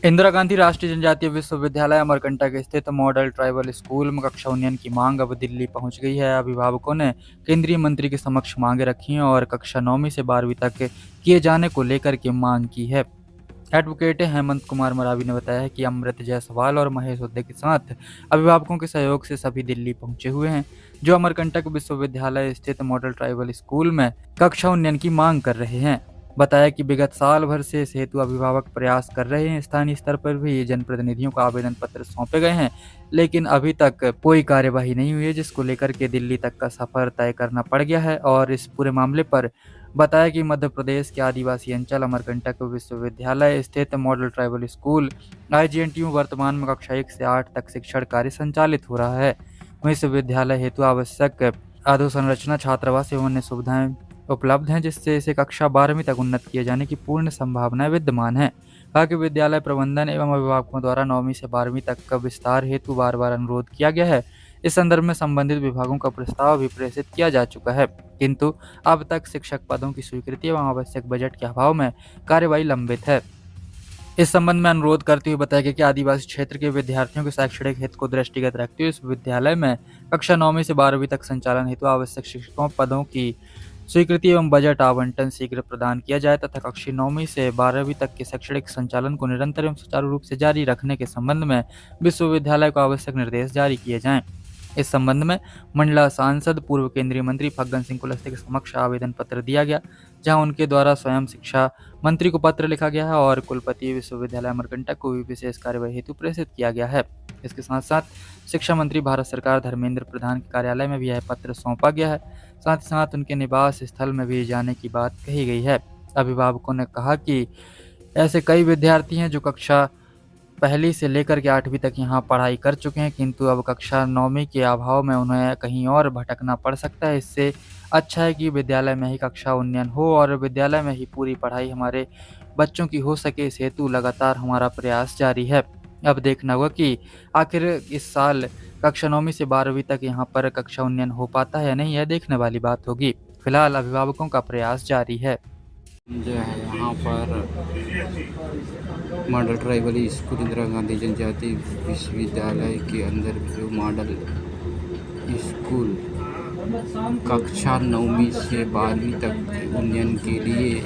इंदिरा गांधी राष्ट्रीय जनजातीय विश्वविद्यालय अमरकंटक स्थित मॉडल ट्राइबल स्कूल में कक्षा उन्नयन की मांग अब दिल्ली पहुंच गई है। अभिभावकों ने केंद्रीय मंत्री के समक्ष मांगे रखी हैं और कक्षा 9वीं से 12वीं तक किए जाने को लेकर के मांग की है। एडवोकेट हेमंत कुमार मरावी ने बताया है कि अमृत जायसवाल और महेश हुड्डा के साथ अभिभावकों के सहयोग से सभी दिल्ली पहुंचे हुए हैं, जो अमरकंटक विश्वविद्यालय स्थित मॉडल ट्राइबल स्कूल में कक्षा उन्नयन की मांग कर रहे हैं। बताया कि विगत साल भर से इस हेतु अभिभावक प्रयास कर रहे हैं। स्थानीय स्तर पर भी जनप्रतिनिधियों को आवेदन पत्र सौंपे गए हैं, लेकिन अभी तक कोई कार्यवाही नहीं हुई है, जिसको लेकर के दिल्ली तक का सफर तय करना पड़ गया है। और इस पूरे मामले पर बताया कि मध्य प्रदेश के आदिवासी अंचल अमरकंटक विश्वविद्यालय स्थित मॉडल ट्राइबल स्कूल IGNTU वर्तमान में कक्षा 1 से 8 तक शिक्षण कार्य संचालित हो रहा है। विश्वविद्यालय हेतु आवश्यक अधोसंरचना, छात्रावास एवं अन्य सुविधाएं उपलब्ध हैं, जिससे इसे कक्षा 12वीं तक उन्नत किए जाने की पूर्ण संभावनाएं विद्यमान है। कहा कि विद्यालय प्रबंधन एवं अभिभावकों द्वारा 9वीं से 12वीं तक का विस्तार हेतु बार बार अनुरोध किया गया है। इस संदर्भ में संबंधित विभागों का प्रस्ताव भी प्रेषित किया जा चुका है, किंतु अब तक शिक्षक पदों की स्वीकृति एवं आवश्यक बजट के अभाव में कार्यवाही लंबित है। इस संबंध में अनुरोध करते हुए बताया गया कि आदिवासी क्षेत्र के विद्यार्थियों के शैक्षणिक हित को दृष्टिगत रखते हुए इस विद्यालय में कक्षा 9वीं से 12वीं तक संचालन हेतु आवश्यक शिक्षकों पदों की स्वीकृति एवं बजट आवंटन शीघ्र प्रदान किया जाए तथा कक्षा 9वीं से 12वीं तक के शैक्षणिक संचालन को निरंतर एवं सुचारू रूप से जारी रखने के संबंध में विश्वविद्यालय को आवश्यक निर्देश जारी किए जाएं। इस संबंध में मंडला सांसद पूर्व केंद्रीय मंत्री फग्गन सिंह कुलस्ते के समक्ष आवेदन पत्र दिया गया, जहां उनके द्वारा स्वयं शिक्षा मंत्री को पत्र लिखा गया है और कुलपति विश्वविद्यालय अमरकंटक को भी विशेष कार्यवाही हेतु प्रेषित किया गया है। इसके साथ साथ शिक्षा मंत्री भारत सरकार धर्मेंद्र प्रधान के कार्यालय में भी यह पत्र सौंपा गया है। साथ ही साथ उनके निवास स्थल में भी जाने की बात कही गई है। अभिभावकों ने कहा कि ऐसे कई विद्यार्थी हैं जो कक्षा पहली से लेकर के 8वीं तक यहाँ पढ़ाई कर चुके हैं, किंतु अब कक्षा 9वीं के अभाव में उन्हें कहीं और भटकना पड़ सकता है। इससे अच्छा है कि विद्यालय में ही कक्षा उन्नयन हो और विद्यालय में ही पूरी पढ़ाई हमारे बच्चों की हो सके। इस हेतु लगातार हमारा प्रयास जारी है। अब देखना होगा कि आखिर इस साल कक्षा 9वीं से 12वीं तक यहाँ पर कक्षा उन्नयन हो पाता है या नहीं, यह देखने वाली बात होगी। फिलहाल अभिभावकों का प्रयास जारी है। जो है यहाँ पर model tribal school Indira Gandhi जनजातीय विश्वविद्यालय के अंदर जो मॉडल स्कूल कक्षा 9वीं से 12वीं तक उन्नयन के लिए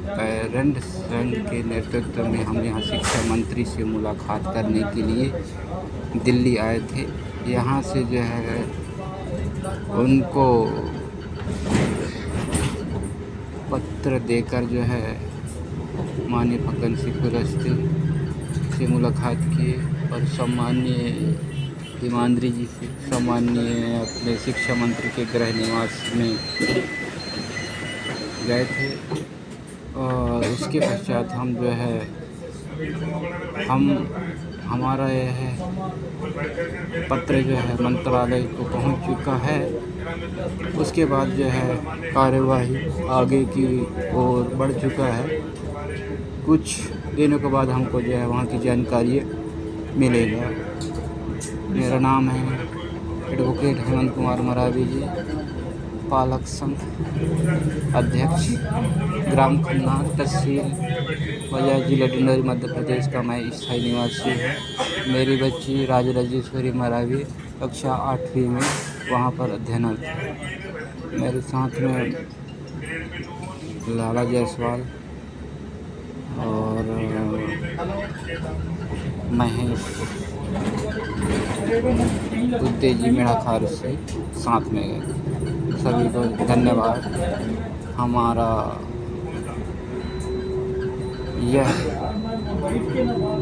पेरेंट्स संघ के नेतृत्व में हम यहाँ शिक्षा मंत्री से मुलाकात करने के लिए दिल्ली आए थे। यहाँ से जो है उनको पत्र देकर जो है माननीय फग्गन सिंह कुलस्ते से मुलाकात किए और सम्माननीय हिमाद्री जी से सम्माननीय अपने शिक्षा मंत्री के गृह निवास में गए थे। और उसके पश्चात हम जो है हमारा यह पत्र जो है मंत्रालय को पहुंच चुका है। उसके बाद जो है कार्यवाही आगे की ओर बढ़ चुका है। कुछ दिनों के बाद हमको जो है वहाँ की जानकारी मिलेगा। मेरा नाम है एडवोकेट हेमंत कुमार मरावी जी, पालक संघ अध्यक्ष, ग्राम खन्ना, तहसील बजाज, जिला डिंडौरी, मध्य प्रदेश का मैं स्थायी निवासी हूँ। मेरी बच्ची राजराजेश्वरी मरावी कक्षा 8वीं में वहाँ पर अध्ययनरत। मेरे साथ में लाला जायसवाल और महेश हुड्डा जी मेरा खार से साथ में गए। सभी को धन्यवाद। हमारा यह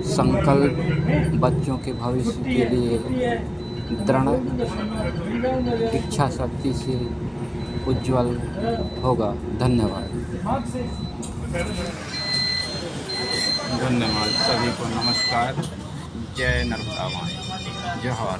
संकल्प बच्चों के भविष्य के लिए दृढ़ इच्छा शक्ति से उज्जवल होगा। धन्यवाद। धन्यवाद सभी को। नमस्कार। जय नर्मदा माई, जोहार।